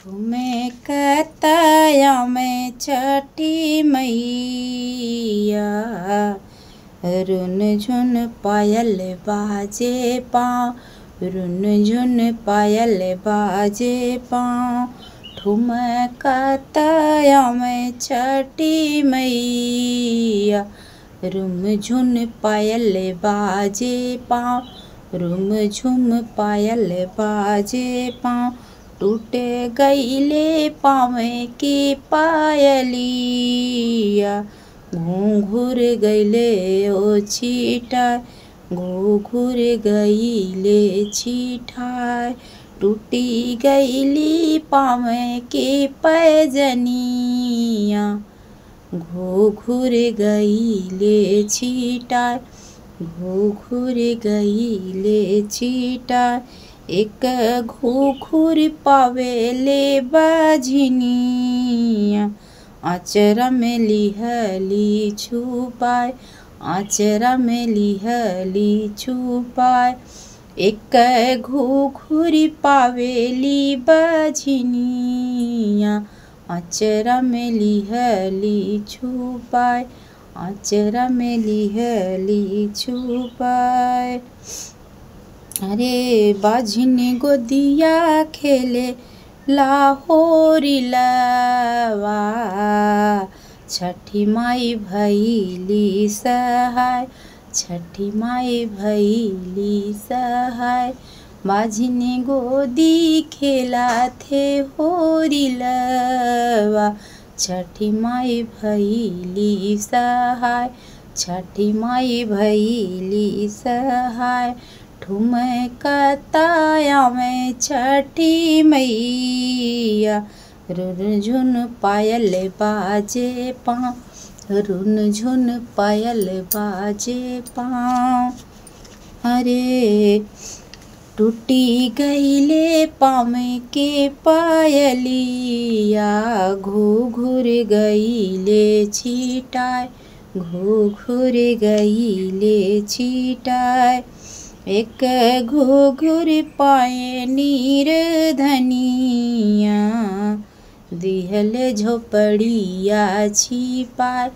ठुमे कताया में छठी मैया, रुन झुन पायल बाजे पाँव, रुन झुन पायल बाजे पाँव। ठुमे कताया में छठी मैया, रुम झुन पायल बाजे पाँव, रुम झुम पायल बाजे पाँव। टूटे गईले पाँव की पायलिया, घूंघूर गईले ओ छिटाय, घूंघूर गईले छिटाय। टूटी गईली पाँव की पैजनिया, घूंघूर गईले छिटाय, घूंघूर गईले छिटाय। एक घूंघूर पावेले बजनिया, आचरा में लिहली छुपाय, आचरा में लिहली छुपाय। एक घूंघूर पावेली बजनिया, आचरा में लिहली छुपाय, आचरा में लिहली छुपाय। अरे बाझिन गोदिया खेले लाहोरी लवा, छठी माई भैली सहाय, छठी माई भैली सहाय। बाझिन गोदी खेला थे होरी लवा, छठी माई भैली सहाय, छठी माई भैली सहाय। ठुमे कताया में छठी मैया, रुन झुन पायल बाजे पाँव, रुन झुन पायल बाजे पाँव। अरे टूटी गईले पाँव के पायलिया, घूंघूर गईले छिटाय, घूंघूर गईले छिटाय। एक घूंघूर पाए नीर धनिया, दिहले झोपड़िया छिपाय,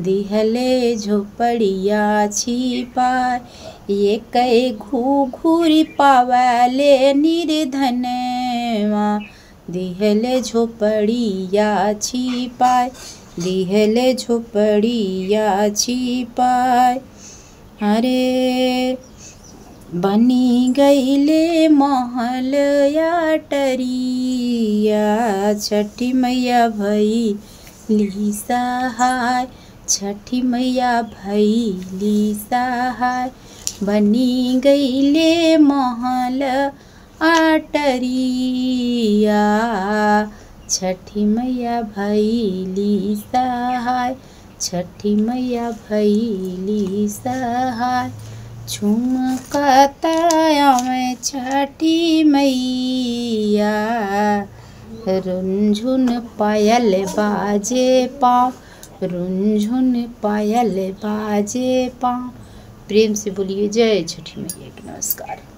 दिहले झोपड़िया छिपाय। एक घूंघूर पावले निर्धनवा, दिहले झोपड़िया छिपाय, दिहले झोपड़िया छिपाय। अरे बनी गईले महल अटरिया, छठी मैया भैली सहाय, छठी मैया भैली सहाय। बनी गईले महल अटरिया, छठी मैया भैली सहाय, छठी मैया भैली सहाय। झुमकताया में छठी मैया, रुन झुन पायल बाजे पाँव, रुन झुन पायल बाजे पाँव। प्रेम से बोलिए जय छठी मैया की। नमस्कार।